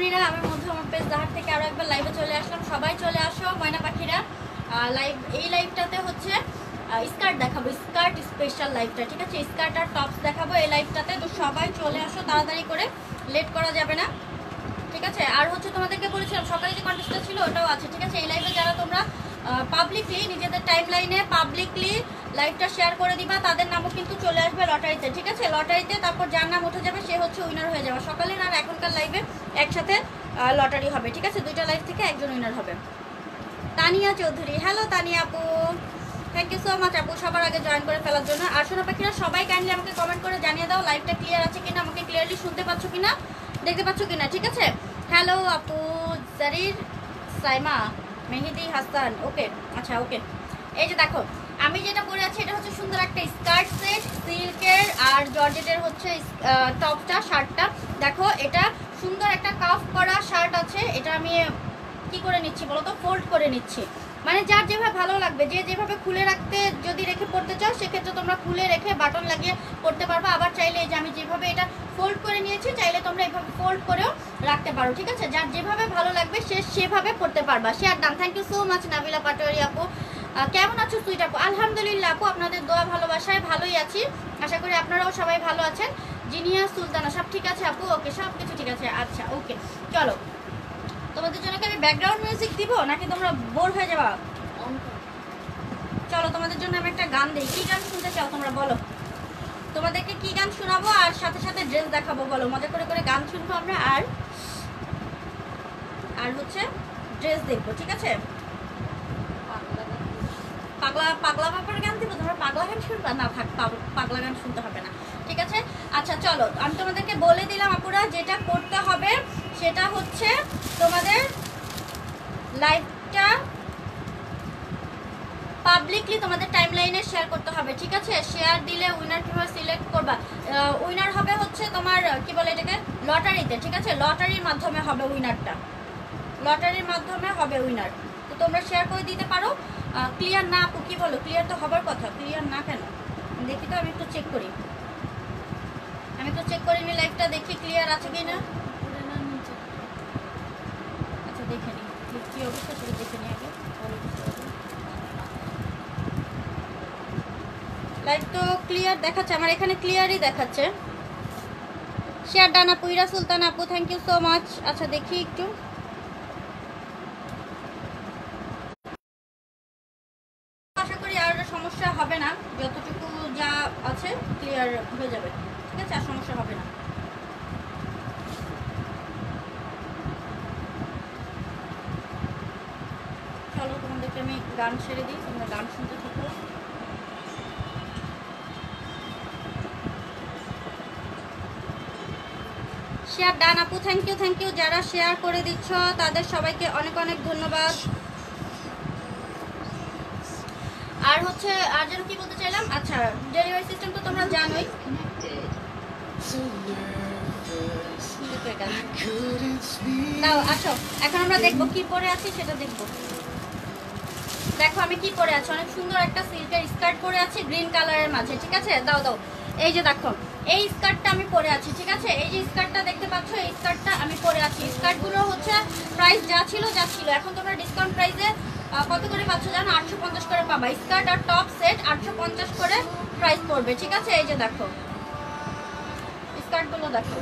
সোনামণিরা, আমি মধ্যে আমার পেজ জাহার থেকে আরও একবার লাইভে চলে আসলাম। সবাই চলে আসো ময়না পাখিরা। এই লাইভটাতে হচ্ছে স্কার্ট দেখাবো, স্কার্ট স্পেশাল লাইভটা, ঠিক আছে? স্কার্ট আর টপস দেখাবো এই লাইভটাতে। তো সবাই চলে আসো তাড়াতাড়ি করে, লেট করা যাবে না, ঠিক আছে? আর হচ্ছে তোমাদেরকে বলেছিলাম সকালে যে কন্টেস্টটা ছিল ওটাও আছে, ঠিক আছে? এই লাইভে যারা তোমরা পাবলিকলি নিজেদের টাইম লাইনে পাবলিকলি লাইভটা শেয়ার করে দিবা, তাদের নামও কিন্তু চলে আসবে লটারিতে, ঠিক আছে? লটারিতে তারপর যার নাম উঠে যাবে সে হচ্ছে উইনার হয়ে যাবে। সকালের আর এখনকার লাইভে একসাথে লটারি হবে, ঠিক আছে? দুইটা লাইভ থেকে একজন উইনার হবে। তানিয়া চৌধুরী, হ্যালো তানিয়া আপু, থ্যাংক ইউ সো মাচ আপু সবার আগে জয়েন করে ফেলার জন্য। আর সোনা পাখিরা সবাই কাইন্ডলি আমাকে কমেন্ট করে জানিয়ে দাও লাইভটা ক্লিয়ার আছে কিনা, আমাকে ক্লিয়ারলি শুনতে পাচ্ছ কিনা, দেখতে পাচ্ছ কিনা, ঠিক আছে? হ্যালো আপু জারির, সাইমা, মেহেদি হাসান, ওকে, আচ্ছা ওকে। এই যে দেখো আমি যেটা পরে আছি এটা হচ্ছে সুন্দর একটা স্কার্ট সেট, সিল্কের আর জর্জেটের হচ্ছে টপটা, শার্টটা দেখো। এটা সুন্দর একটা কাফ করা শার্ট আছে। এটা আমি কি করে নিচ্ছি বলো তো, ফোল্ড করে নিচ্ছি। মানে যার যেভাবে ভালো লাগবে, যে যেভাবে খুলে রাখতে যদি রেখে পড়তে চাও সেক্ষেত্রে তোমরা খুলে রেখে বাটন লাগিয়ে পড়তে পারবে। আবার চাইলে এই যে আমি যেভাবে এটা ফোল্ড করে নিয়েছি, চাইলে তোমরা এইভাবে ফোল্ড করেও রাখতে পারো, ঠিক আছে? যার যেভাবে ভালো লাগবে সে সেভাবে পড়তে পারবা। Share done, thank you so much Nabila Patwari আপু। কেমন আছো সুইট আপু? আলহামদুলিল্লাহ আপু, আপনাদের দোয়া ভালোবাসায় ভালোই আছি, আশা করি আপনারাও সবাই ভালো আছেন। জিনিয়া সুলতানা, সব ঠিক আছে আপু? ওকে, সব কিছু ঠিক আছে, আচ্ছা ওকে। চলো তোমাদের জন্য কি আমি ব্যাকগ্রাউন্ড মিউজিক দিব নাকি তোমরা বোর হয়ে যাবা? চলো তোমাদের জন্য আমি একটা গান দিই। কি গান শুনতে চাও তোমরা বলো, তোমাদেরকে কি গান শোনাবো আর সাথে সাথে ড্রেস দেখাবো, বলো। মজা করে করে গান শুনবো আমরা আর হচ্ছে ড্রেস দেখবো, ঠিক আছে? পাগলা পাগলা বাবার গান দিব, তোমরা পাগলা গান শুনবা না? থাক, পাগলা গান শুনতে হবে না, ঠিক আছে? আচ্ছা চলো আমি তোমাদেরকে বলে দিলাম আপুরা, যেটা করতে হবে সেটা হচ্ছে তোমাদের লাইভটা পাবলিকলি তোমাদের টাইম লাইনে শেয়ার করতে হবে, ঠিক আছে? শেয়ার দিলে উইনার কিভাবে সিলেক্ট করবা? উইনার হবে হচ্ছে তোমার কি বলে এটাকে, লটারিতে, ঠিক আছে? লটারির মাধ্যমে হবে উইনারটা, লটারির মাধ্যমে হবে উইনার। তো তোমরা শেয়ার করে দিতে পারো। ক্লিয়ার না আপু? কি বলো, ক্লিয়ার তো হবার কথা, ক্লিয়ার না কেন? দেখি তো, আমি একটু চেক করি, আমি একটু চেক করে নি লাইভটা, দেখি ক্লিয়ার আছে কি না। আচ্ছা দেখে নি কি অবস্থা, সেটা দেখে নি আগে। লাইভ তো ক্লিয়ার দেখাচ্ছে আমার এখানে, ক্লিয়ারই দেখাচ্ছে। শেয়ার ডান আপু, ইরা সুলতান আপু, থ্যাংক ইউ সো মাচ। আচ্ছা দেখি একটু, আশা করি আর সমস্যা হবে না, যতটুকু যা আছে ক্লিয়ার হয়ে যাবে, ঠিক আছে? আর সমস্যা হবে না। চলো তোমাদেরকে আমি গান ছেড়ে দিই, তোমরা গান শুনতে থাকো। শেয়ার ডান আপু, থ্যাংক ইউ। যারা শেয়ার করে দিচ্ছ তাদের সবাইকে অনেক অনেক ধন্যবাদ। আর হচ্ছে আর যেন কি বলতে চাইলাম, আচ্ছা ডেলিভারি সিস্টেম তো তোমরা জানোই। দাও আসো, এখন আমরা দেখবো কি পরে আছি, সেটা দেখবো। দেখো আমি কি পরে আছি, অনেক সুন্দর একটা সিল্কের স্কার্ট পরে আছি গ্রিন কালারের মাঝে, ঠিক আছে? দাও দাও, এই যে দেখো এই স্কার্টটা আমি পরে আছি, ঠিক আছে? এই যে স্কার্টটা দেখতে পাচ্ছ, এই স্কার্টটা আমি পরে আছি। স্কার্টগুলো হচ্ছে প্রাইস যা ছিল এখন তোমরা ডিসকাউন্ট প্রাইসে কত করে পাচ্ছ জানো? 850 করে পাবা। স্কার্ট আর টপ সেট 850 করে প্রাইস পড়বে, ঠিক আছে? এই যে দেখো স্কার্টগুলো দেখো,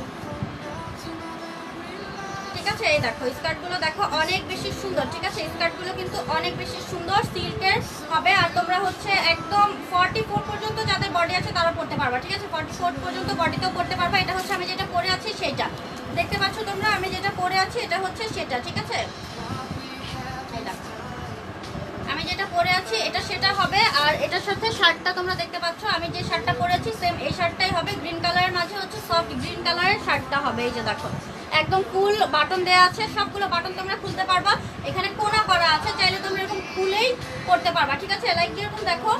ঠিক আছে? এই দেখো স্কার্টগুলো দেখো, অনেক বেশি সুন্দর, ঠিক আছে? স্কার্টগুলো কিন্তু অনেক বেশি সুন্দর, সিল্কের হবে। আর তোমরা হচ্ছে একদম 44 পর্যন্ত যাদের বডি আছে তারা পড়তে পারবা, ঠিক আছে? 44 পর্যন্ত বডিতেও পড়তে পারবা। এটা হচ্ছে আমি যেটা পরে আছি সেটা, দেখতে পাচ্ছ তোমরা? আমি যেটা পরে আছি এটা হচ্ছে সেটা, ঠিক আছে? আমি যেটা পরে আছি এটা সেটা হবে। আর এটার সাথে শার্টটা তোমরা দেখতে পাচ্ছ, আমি যে শার্টটা পরে আছি সেম এই শার্টটাই হবে, গ্রিন কালারের মাঝে হচ্ছে সফট গ্রিন কালারের শার্টটা হবে। এই যে দেখো একদম ফুল বাটন দেওয়া আছে, সবগুলো বাটন তোমরা খুলতে পারবা। এখানে কোনা করা আছে, চাইলে তোমরা এরকম খুলেই পড়তে পারবা, ঠিক আছে? লাইক এরকম দেখো,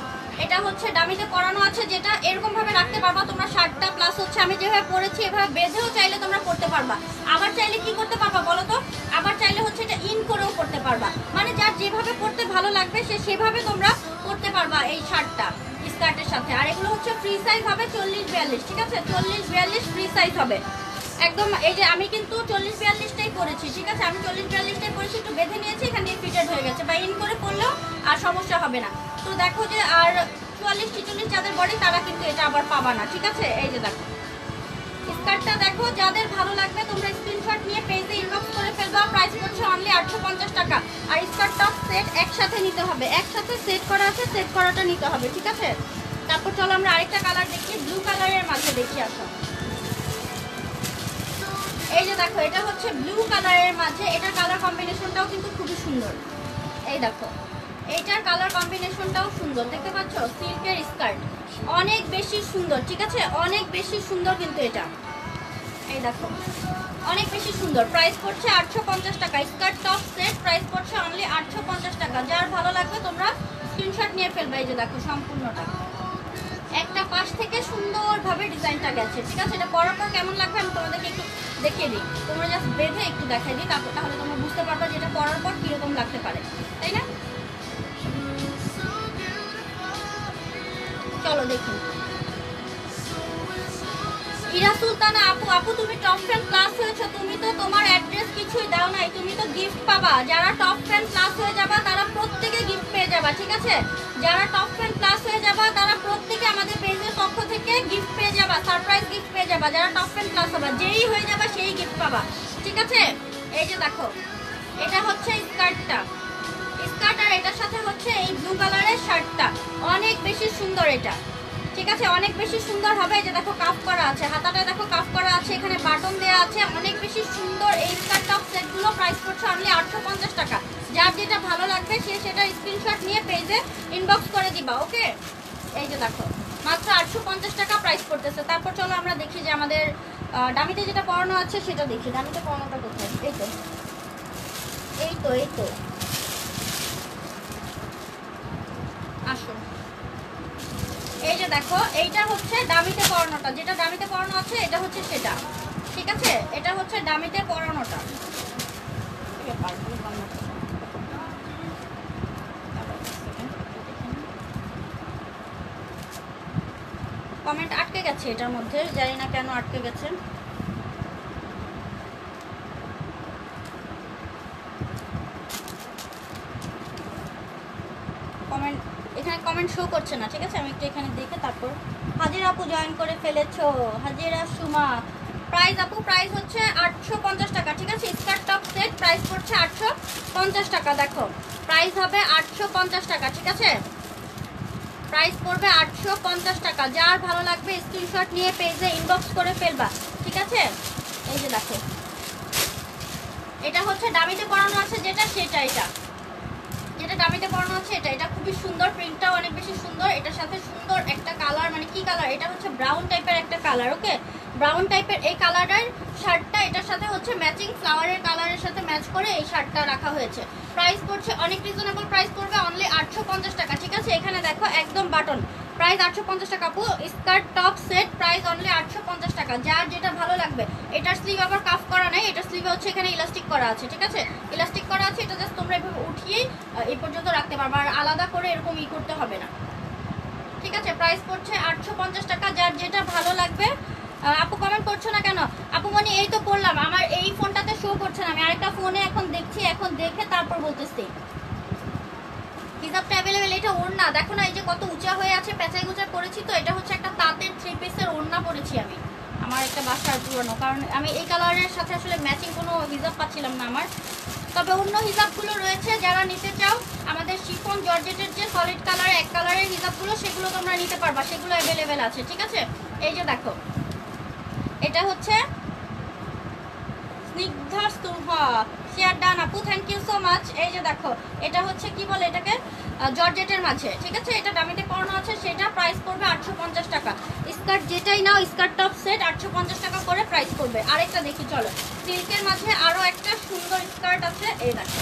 এটা হচ্ছে ডামিতে পরানো আছে, যেটা এরকম ভাবে রাখতে পারবা তোমরা শার্টটা। প্লাস হচ্ছে আমি যেভাবে পরেছি এভাবে বেঁধেও চাইলে তোমরা পড়তে পারবা। আবার চাইলে কি করতে পারবা বলো তো? আবার চাইলে হচ্ছে এটা ইন করেও পড়তে পারবা। মানে যার যেভাবে পড়তে ভালো লাগবে সে সেভাবে তোমরা পড়তে পারবা এই শার্টটা স্কার্টের সাথে। আর এগুলো হচ্ছে ফ্রি সাইজ হবে 40-42, ঠিক আছে? 40-42 ফ্রি সাইজ হবে। একদম এই যে আমি কিন্তু 40-42টাই পরেছি, ঠিক আছে? আমি 40-42টাই পরেছি, একটু বেঁধে নিয়েছি, এখান দিয়ে ফিটেড হয়ে গেছে, বা ইন করে পরলেও আর সমস্যা হবে না। তো দেখো যে আর 44-46 যাদের বডি তারা কিন্তু এটা আবার পাবা না, ঠিক আছে? এই যে দেখো স্কার্টটা দেখো, যাদের ভালো লাগবে তোমরা স্ক্রিনশট নিয়ে পেজে ইনবক্স করে ফেলবা। প্রাইস পড়ছে অনলি 850 টাকা। আর স্কার্ট টপ সেট একসাথে নিতে হবে, একসাথে সেট করা আছে, সেট করাটা নিতে হবে, ঠিক আছে? তারপর চলো আমরা আরেকটা কালার দেখি, ব্লু কালারের মাঝে দেখি। আসো এই যে দেখো, এটা হচ্ছে ব্লু কালারের মাঝে, এটার কালার কম্বিনেশনটাও কিন্তু খুবই সুন্দর। এই দেখো এইটার কালার কম্বিনেশনটাও সুন্দর, দেখতে পাচ্ছ? সিল্কের স্কার্ট, অনেক বেশি সুন্দর, ঠিক আছে? অনেক বেশি সুন্দর কিন্তু এটা, এই দেখো অনেক বেশি সুন্দর। প্রাইস পড়ছে 850 টাকা। স্কার্ট টপ সেট প্রাইস পড়ছে অনলি 850 টাকা। যার ভালো লাগবে তোমরা স্ক্রিনশট নিয়ে ফেলবে। এই যে দেখো সম্পূর্ণটা একটা পাশ থেকে সুন্দরভাবে ডিজাইনটা গেছে, ঠিক আছে? এটা পরার পর কেমন লাগবে আমি তোমাদেরকে একটু দেখিয়ে দিই, তোমরা জাস্ট বেঁধে একটু দেখাই দিই, তারপর তাহলে তোমরা বুঝতে পারবে যে এটা পরার পর কীরকম লাগতে পারে, তাই না? চলো দেখুন। ইরা সুলতানা আপু, আপু তুমি টপ ফ্যান প্লাস হয়েছো, তুমি তো তোমার অ্যাড্রেস কিছুই দাও নাই, তুমি তো গিফট পাবা। যারা টপ ফ্যান প্লাস হয়ে যাবা তারা প্রত্যেকে গিফট পেয়ে যাবা, ঠিক আছে? যারা টপ ফ্যান প্লাস হয়ে যাবা তারা প্রত্যেকে আমাদের পেজের পক্ষ থেকে গিফট পেয়ে যাবা, সারপ্রাইজ গিফট পেয়ে যাবা। যারা টপ ফ্যান প্লাস হবে, যেই হয়ে যাবে সেই গিফট পাবা, ঠিক আছে? এই যে দেখো এটা হচ্ছে স্কার্টটা, স্কার্ট আর এটার সাথে হচ্ছে এই ব্লু কালারের শার্টটা, অনেক বেশি সুন্দর এটা, ঠিক আছে? অনেক বেশি সুন্দর হবে। এই যে দেখো কাফ করা আছে, হাতাটায় দেখো কাফ করা আছে, এখানে বাটন দেওয়া আছে, অনেক বেশি সুন্দর। এই স্কার্ট টপ সেটগুলো প্রাইস পড়ছে অনলি 850 টাকা। যার যেটা ভালো লাগবে সে সেটা স্ক্রিনশট নিয়ে পেজে ইনবক্স করে দিবা, ওকে? এই যে দেখো মাত্র 850 টাকা প্রাইস পড়তেছে। তারপর চলো আমরা দেখি যে আমাদের দামিতে যেটা পরানো আছে সেটা দেখি। দামিতে পরানোটা কোথায়? এই তো এই তো এই তো, আসো। এই যে দেখো এইটা হচ্ছে দামিতে পরানোটা, যেটা দামিতে পরানো আছে এটা হচ্ছে সেটা, ঠিক আছে? এটা হচ্ছে দামিতে পরানোটা। কমেন্ট আটকে গেছে এটার মধ্যে, জানি না কেন আটকে গেছে। কমেন্ট এখানে কমেন্ট শো করছে না, ঠিক আছে? আমি একটু এখানে দেখে তারপর। হাজিরা আপু জয়েন করে ফেলেছো, হাজিরা সুমা। প্রাইস আপু প্রাইস হচ্ছে 850 টাকা, ঠিক আছে? স্কার্ট টপ সেট প্রাইস পড়ছে 850 টাকা। দেখো প্রাইস হবে 850 টাকা, ঠিক আছে? প্রাইস পড়বে 850 টাকা। যার ভালো লাগবে স্ক্রিনশট নিয়ে পেজে ইনবক্স করে ফেলবা, ঠিক আছে? এই যে দেখো এটা হচ্ছে দামিতে পরানো আছে যেটা, সেটা এটা যেটা দামিতে পরানো আছে এটা, এটা খুবই সুন্দর, প্রিন্টটাও অনেক বেশি সুন্দর। এটার সাথে সুন্দর একটা কালার, মানে কি কালার এটা? হচ্ছে ব্রাউন টাইপের একটা কালার, ওকে? ব্রাউন টাইপের এই কালারের শার্টটা এটার সাথে হচ্ছে ম্যাচিং ফ্লাওয়ারের কালারের সাথে ম্যাচ করে এই শার্টটা রাখা হয়েছে। প্রাইস পড়ছে অনেক রিজনেবল, প্রাইস পড়বে অনলি 850 টাকা, ঠিক আছে? এখানে দেখো একদম বাটন, প্রাইস 850 টাকা আপু। Skirt top set price only 850 টাকা। যার যেটা ভালো লাগবে। এটার স্লিভ আবার কাফ করা নাই, এটার স্লিভে হচ্ছে এখানে ইলাস্টিক করা আছে, ঠিক আছে? ইলাস্টিক করা আছে, এটা জাস্ট তোমরা এভাবে উঠিয়েই এই পর্যন্ত রাখতে পারবে, আর আলাদা করে এরকম ই করতে হবে না, ঠিক আছে? প্রাইস পড়ছে 850 টাকা। যার যেটা ভালো লাগবে। আপু কমেন্ট করছো না কেন? আপু মানে এই তো করলাম, আমার এই ফোনটাতে শো করছে না, আমি আরেকটা ফোনে এখন দেখছি, এখন দেখে তারপর বলতেছি। হিজাবটা অ্যাভেলেবেল। এটা ওড়না দেখো না, এই যে কত উঁচা হয়ে আছে, পেঁচাই গুঁচা করেছি। তো এটা হচ্ছে একটা তাঁতের 3 পিসের ওড়না পরেছি আমি, আমার একটা বাসার পুরনো, কারণ আমি এই কালারের সাথে আসলে ম্যাচিং কোনো হিজাব পাচ্ছিলাম না আমার। তবে অন্য হিজাবগুলো রয়েছে, যারা নিতে চাও আমাদের শিফন জর্জেটের যে সলিড কালার এক কালারের হিজাবগুলো, সেগুলো তোমরা নিতে পারবা, সেগুলো অ্যাভেলেবেল আছে, ঠিক আছে? এই যে দেখো এটা হচ্ছে স্নিগ্ধা সুহা, শেয়ার ডান আপু, থ্যাংক ইউ সো মাচ। এই যে দেখো এটা হচ্ছে কি বলে এটাকে, জর্জেটের মাঝে, ঠিক আছে? এটা দামিতে পরানো আছে, সেটা প্রাইস পড়বে 850 টাকা। স্কার্ট যেটাই নাও, স্কার্ট টপ সেট 850 টাকা করে প্রাইস পড়বে। আরেকটা দেখি চলো, সিল্কের মাঝে আরো একটা সুন্দর স্কার্ট আছে, এই দেখো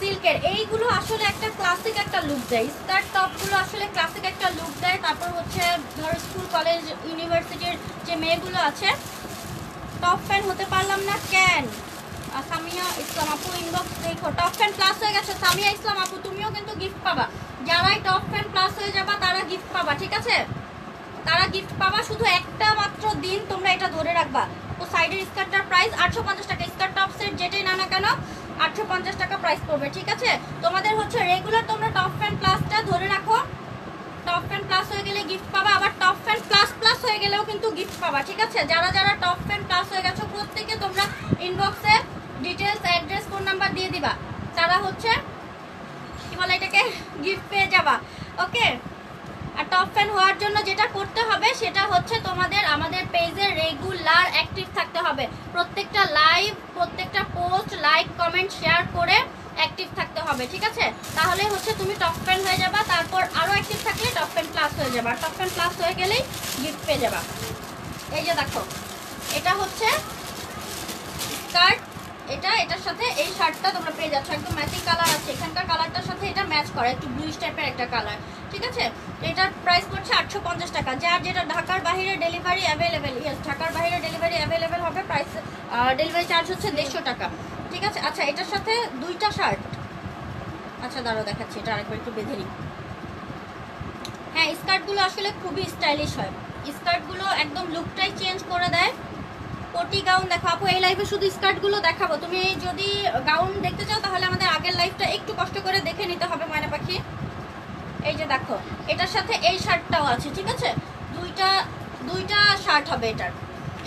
সিল্কের। এইগুলো আসলে একটা ক্লাসিক একটা লুক দেয়, স্কার্ট টপগুলো আসলে ক্লাসিক একটা লুক দেয়। তারপর হচ্ছে ধরো স্কুল কলেজ ইউনিভার্সিটির যে মেয়েগুলো আছে, টপ ফ্যান হতে পারলাম না কেন? সামিয়া ইসলাম আপু ইনবক্স দেখো, টপ ফ্যান প্লাস হয়ে গেছে। সামিয়া ইসলাম আপু তুমিও কিন্তু গিফট পাবা, যারাই টপ ফ্যান প্লাস হয়ে যাবা তারা গিফট পাবা, ঠিক আছে? তারা গিফট পাবা। শুধু একটা মাত্র দিন তোমরা এটা ধরে রাখবা, আপু সাইডের স্কার্টটার প্রাইস 850 টাকা। স্কার্ট টপ সেট যেটাই না না কেন 850 টাকা প্রাইস পড়বে, ঠিক আছে। তোমাদের হচ্ছে রেগুলার তোমরা টপ ফ্যান প্লাসটা ধরে রাখো, টপ ফ্যান প্লাস হয়ে গেলে গিফট পাবা, আবার টপ ফ্যান প্লাস প্লাস হয়ে গেলেও কিন্তু গিফট পাবা, ঠিক আছে। যারা যারা টপ ফ্যান প্লাস হয়ে গেছো প্রত্যেকে তোমরা ইনবক্সে ডিটেলস অ্যাড্রেস ফোন নাম্বার দিয়ে দিবা, তারা হচ্ছে কি বলে এটাকে গিফট পেয়ে যাবা, ওকে। আর টপ ফ্যান হওয়ার জন্য যেটা করতে হবে সেটা হচ্ছে তোমাদের আমাদের পেজে রেগুলার অ্যাক্টিভ থাকতে হবে, প্রত্যেকটা লাইভ প্রত্যেকটা পোস্ট লাইক কমেন্ট শেয়ার করে অ্যাক্টিভ থাকতে হবে, ঠিক আছে। তাহলে হচ্ছে তুমি টপ ফ্যান হয়ে যাবা, তারপর আরও অ্যাক্টিভ থাকলে টপ ফ্যান প্লাস হয়ে যাবা, টপ ফ্যান প্লাস হয়ে গেলেই গিফট পেয়ে যাবা। এই যে দেখো এটা হচ্ছে স্কার্ট, এটার সাথে এই শার্টটা তোমরা পেয়ে যাচ্ছ, একদম ম্যাচিং কালার আছে, এখানকার কালারটার সাথে এটা ম্যাচ করে, একটু ব্লুইশ টাইপের একটা কালার, ঠিক আছে। এটার প্রাইস পড়ছে 850 টাকা। যার যেটা ঢাকার বাইরে ডেলিভারি অ্যাভেলেবেল, ইয়েস ঢাকার বাইরে ডেলিভারি অ্যাভেলেবেল হবে, প্রাইস ডেলিভারি চার্জ হচ্ছে 150 টাকা, ঠিক আছে। আচ্ছা এটার সাথে দুইটা শার্ট, আচ্ছা দাঁড়াও দেখাচ্ছি, এটা আরেকবার একটু বেঁধে নিই। হ্যাঁ স্কার্টগুলো আসলে খুবই স্টাইলিশ হয়, স্কার্টগুলো একদম লুকটাই চেঞ্জ করে দেয়। কোটি গাউন দেখো আপু, এই লাইভে শুধু স্কার্টগুলো দেখাবো, তুমি যদি গাউন দেখতে চাও তাহলে আমাদের আগের লাইভটা একটু কষ্ট করে দেখে নিতে হবে ময়না পাখি। এই যে দেখো এটার সাথে এই শার্টটাও আছে, ঠিক আছে, দুইটা শার্ট হবে এটার।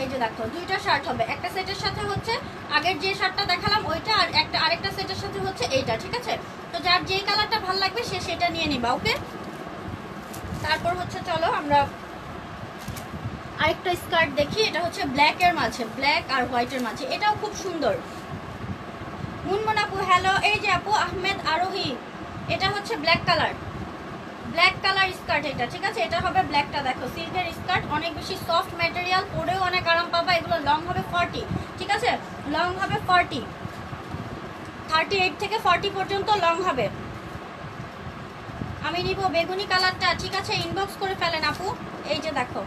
এই যে দেখো দুইটা শার্ট হবে, একটা সেটের সাথে হচ্ছে আগের যে শার্টটা দেখালাম ওইটা, আর আরেকটা সেটের সাথে হচ্ছে এইটা, ঠিক আছে। তো যার যেই কালারটা ভালো লাগবে সে সেটা নিয়ে নিবা, ওকে। তারপর হচ্ছে চলো আমরা আরেকটা স্কার্ট দেখি, এটা হচ্ছে ব্ল্যাকের মাঝে, ব্ল্যাক আর হোয়াইটের মাঝে, এটাও খুব সুন্দর। মুনমুন আপু হ্যালো, এই যে আপু আহমেদ আরোহী, এটা হচ্ছে ব্ল্যাক কালার স্কার্ট এটা, ঠিক আছে। এটা হবে ব্ল্যাকটা, দেখো সিল্কের স্কার্ট, অনেক বেশি সফট ম্যাটেরিয়াল, পরেও অনেক আরাম পাবা। এগুলো লং হবে 40, ঠিক আছে, লং হবে 40, 38 থেকে 40 পর্যন্ত লং হবে। আমি নিব বেগুনি কালারটা, ঠিক আছে, ইনবক্স করে ফেলেন আপু। এই যে দেখো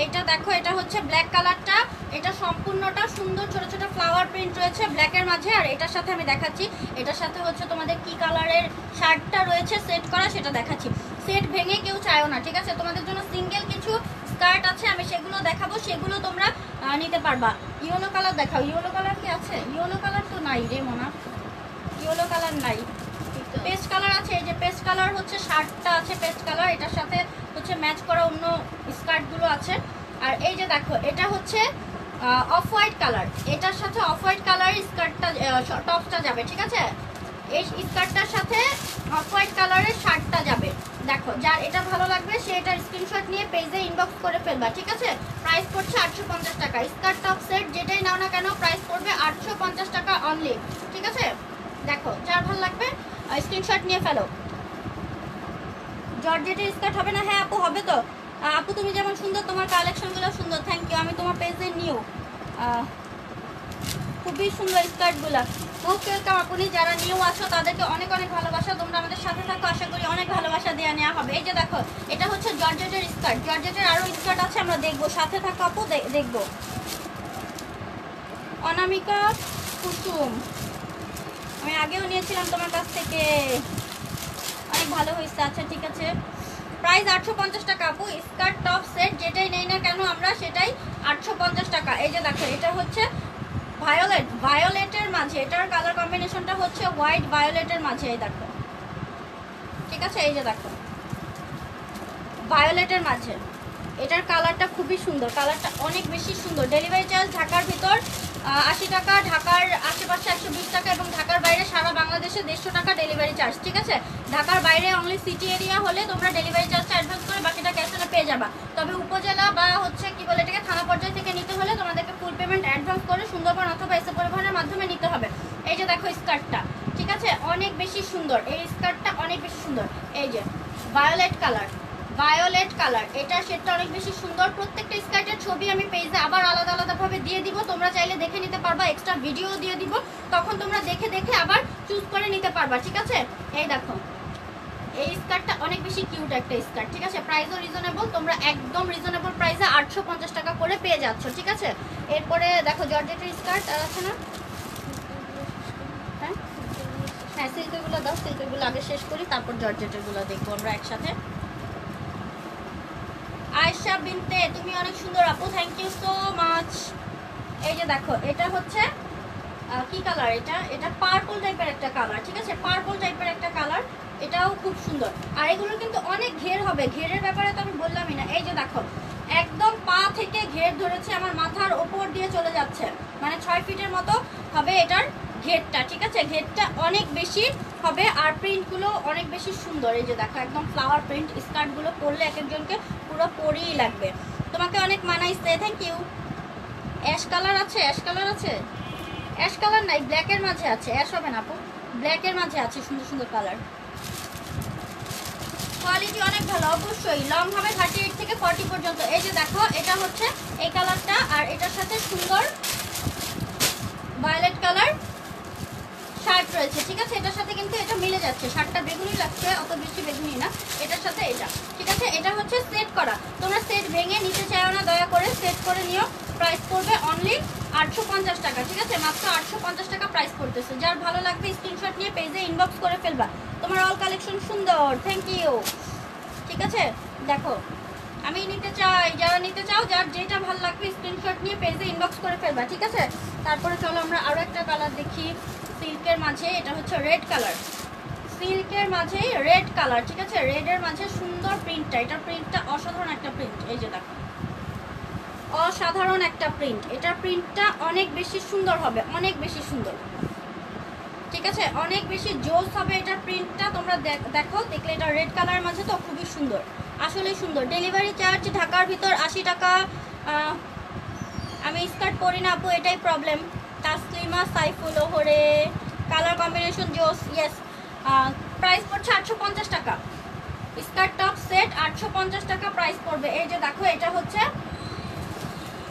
এটা, দেখো এটা হচ্ছে ব্ল্যাক কালারটা, এটা সম্পূর্ণটা সুন্দর ছোট ছোট ফ্লাওয়ার প্রিন্ট রয়েছে ব্ল্যাকের মাঝে। আর এটার সাথে আমি দেখাচ্ছি, এটার সাথে হচ্ছে তোমাদের কি কালারের শার্টটা রয়েছে সেট করা সেটা দেখাচ্ছি। সেট ভেঙে কেউ চায়ও না, ঠিক আছে। তোমাদের জন্য সিঙ্গেল কিছু স্কার্ট আছে, আমি সেগুলো দেখাবো, সেগুলো তোমরা নিতে পারবা। ইয়েলো কালার দেখাও, ইয়েলো কালার কি আছে? ইয়েলো কালার তো নাই রে মোনা, ইয়েলো কালার নাই, পেস্ট কালার আছে। এই যে পেস্ট কালার হচ্ছে শার্টটা আছে, পেস্ট কালার, এটার সাথে হচ্ছে ম্যাচ করা অন্য স্কার্টগুলো আছে। আর এই যে দেখো এটা হচ্ছে অফ হোয়াইট কালার, এটার সাথে অফ হোয়াইট কালার স্কার্টটা টপসটা যাবে, ঠিক আছে। এই স্কার্টটার সাথে অফ হোয়াইট কালারের শার্টটা যাবে। দেখো যার এটা ভালো লাগবে সে এটার স্ক্রিনশট নিয়ে পেজে ইনবক্স করে ফেলবা, ঠিক আছে। প্রাইস পড়ছে 850 টাকা, স্কার্ট টপ সেট যেটাই নাও না কেন প্রাইস পড়বে 850 টাকা অনলি, ঠিক আছে। দেখো যার ভালো লাগবে স্ক্রিনশট নিয়ে ফেলো। জর্জেটের স্কার্ট হবে না? হ্যাঁ আপু হবে তো। আপু তুমি যেমন সুন্দর, তোমার কালেকশনগুলো সুন্দর, থ্যাংক ইউ। আমি তোমার পেজে নিউ, খুবই সুন্দর স্কার্টগুলো। মোস্ট ওয়েলকাম আপনি যারা নিউ আছো তাদেরকে অনেক অনেক ভালোবাসা, তোমরা আমাদের সাথে থাকো, আশা করি অনেক ভালোবাসা দেওয়া নেওয়া হবে। এই যে দেখো এটা হচ্ছে জর্জেটের স্কার্ট, জর্জেটের আরও স্কার্ট আছে, আমরা দেখবো, সাথে থাকো আপু, দেখবো। অনামিকা কুসুম, আমি আগেও নিয়েছিলাম তোমার কাছ থেকে, অনেক ভালো হয়েছে। আচ্ছা ঠিক আছে, প্রাইস 850 টাকা আপু, স্কার্ট টপ সেট যেটাই নেই না কেন আমরা সেটাই 850 টাকা। এই যে দেখো এটা হচ্ছে ভায়োলেটের মাঝে, এটার কালার কম্বিনেশনটা হচ্ছে হোয়াইট ভায়োলেটের মাঝে, এই দেখো, ঠিক আছে। এই যে দেখো ভায়োলেটের মাঝে, এটার কালারটা খুবই সুন্দর, কালারটা অনেক বেশি সুন্দর। ডেলিভারি চার্জ ঢাকার ভিতর 80 টাকা, ঢাকার আশেপাশে 120 টাকা, এবং ঢাকার বাইরে সারা বাংলাদেশে 150 টাকা ডেলিভারি চার্জ, ঠিক আছে। ঢাকার বাইরে অনলি সিটি এরিয়া হলে তোমরা ডেলিভারি চার্জটা অ্যাডভান্স করে বাকিটা ক্যাশ অনে পেয়ে যাবা। তবে উপজেলা বা হচ্ছে কি বলে এটাকে থানা পর্যায় থেকে নিতে হলে তোমাদেরকে ফুল পেমেন্ট অ্যাডভান্স করে সুন্দরবন অথবা এসে পরিবহনের মাধ্যমে নিতে হবে। এই যে দেখো স্কার্টটা, ঠিক আছে, অনেক বেশি সুন্দর, এই স্কার্টটা অনেক বেশি সুন্দর। এই যে ভায়োলেট কালার, এটা শেডটা অনেক বেশি সুন্দর। প্রত্যেকটা স্কার্টের ছবি আমি পেজে আবার আলাদা আলাদাভাবে দিয়ে দিব, তোমরা চাইলে দেখে নিতে পারবা, এক্সট্রা ভিডিও দিয়ে দিব, তখন তোমরা দেখে দেখে আবার চুজ করে নিতে পারবা, ঠিক আছে। এই দেখো এই স্কার্টটা অনেক বেশি কিউট একটা স্কার্ট, ঠিক আছে। প্রাইসও রিজনেবল, তোমরা একদম রিজনেবল প্রাইসে 850 টাকা করে পেয়ে যাচ্ছ, ঠিক আছে। এরপরে দেখো জর্জেটের স্কার্ট আছে না? হ্যাঁ হ্যাঁ সিল্কেরগুলো দাও, সিল্কেরগুলো আগে শেষ করি, তারপর জর্জেটেরগুলো দেখবো আমরা একসাথে। আয়েশা বিনতে, তুমি অনেক সুন্দর আপু, থ্যাংক ইউ সো মাচ। এই যে দেখো এটা হচ্ছে কি কালার, এটা পার্পল টাইপের একটা কালার, ঠিক আছে, পার্পল টাইপের একটা কালার, এটাও খুব সুন্দর। আর এগুলো কিন্তু অনেক ঘের হবে, ঘেরের ব্যাপারে তো আমি বললামই না। এই যে দেখো একদম পা থেকে ঘের ধরেছে, আমার মাথার ওপর দিয়ে চলে যাচ্ছে, মানে 6 ফিটের মতো হবে এটার ঘেরটা, ঠিক আছে, ঘেরটা অনেক বেশি হবে। আর প্রিন্টগুলো অনেক বেশি সুন্দর। এই যে দেখো একদম ফ্লাওয়ার প্রিন্ট, স্কার্টগুলো পরলে এক একজনকে পুরো পরেই লাগবে। তোমাকে অনেক মানাইছে, থ্যাংক ইউ। অ্যাশ কালার আছে, অ্যাশ কালার আছে, অ্যাশ কালার নাই, ব্ল্যাকের মাঝে আছে, অ্যাশ হবে না আপু, ব্ল্যাকের মাঝে আছে সুন্দর সুন্দর কালার। কোয়ালিটি অনেক ভালো, অবশ্যই লং হবে 38 থেকে 40 পর্যন্ত। এই যে দেখো এটা হচ্ছে এই কালারটা, আর এটার সাথে সুন্দর ভায়োলেট কালার শার্ট রয়েছে, ঠিক আছে, এটার সাথে কিন্তু এটা মিলে যাচ্ছে। শার্টটা বেগুনি লাগছে, অত বেশি বেগুনি না, এটার সাথে এটা, ঠিক আছে। এটা হচ্ছে সেট করা, তোমরা সেট ভেঙে নিতে চাও না, দয়া করে সেট করে নিও। প্রাইস পড়বে অনলি 850 টাকা, ঠিক আছে, মাত্র 850 টাকা প্রাইস পড়তেছে। যার ভালো লাগবে স্ক্রিনশট নিয়ে পেজে ইনবক্স করে ফেলবা। তোমার অল কালেকশন সুন্দর, থ্যাংক ইউ, ঠিক আছে। দেখো আমি নিতে চাই, যারা নিতে চাও, যার যেটা ভালো লাগবে স্ক্রিনশট নিয়ে পেজে ইনবক্স করে ফেলবা, ঠিক আছে। তারপরে চলো আমরা আরও একটা কালার দেখি, সিল্কের মাঝে, এটা হচ্ছে রেড কালার, সিল্কের মাঝে রেড কালার, ঠিক আছে, রেডের মাঝে সুন্দর প্রিন্টটা, এটার প্রিন্টটা অসাধারণ একটা প্রিন্ট। এই যে দেখো অসাধারণ একটা প্রিন্ট, এটার প্রিন্টটা অনেক বেশি সুন্দর হবে, অনেক বেশি সুন্দর, ঠিক আছে, অনেক বেশি জোস হবে এটার প্রিন্টটা। তোমরা দেখো, দেখলে এটা রেড কালারের মাঝে তো খুবই সুন্দর, আসলেই সুন্দর। ডেলিভারি চার্জ ঢাকার ভিতর 80 টাকা। আমি স্কার্ট পরি না আপু, এটাই প্রবলেম। তাসলিমা সাইফুল ওহরে, কালার কম্বিনেশন জোস, ইয়েস। প্রাইস পড়ছে 850 টাকা, স্কার্ট টপ সেট 850 টাকা প্রাইস পড়বে। এই যে দেখো এটা হচ্ছে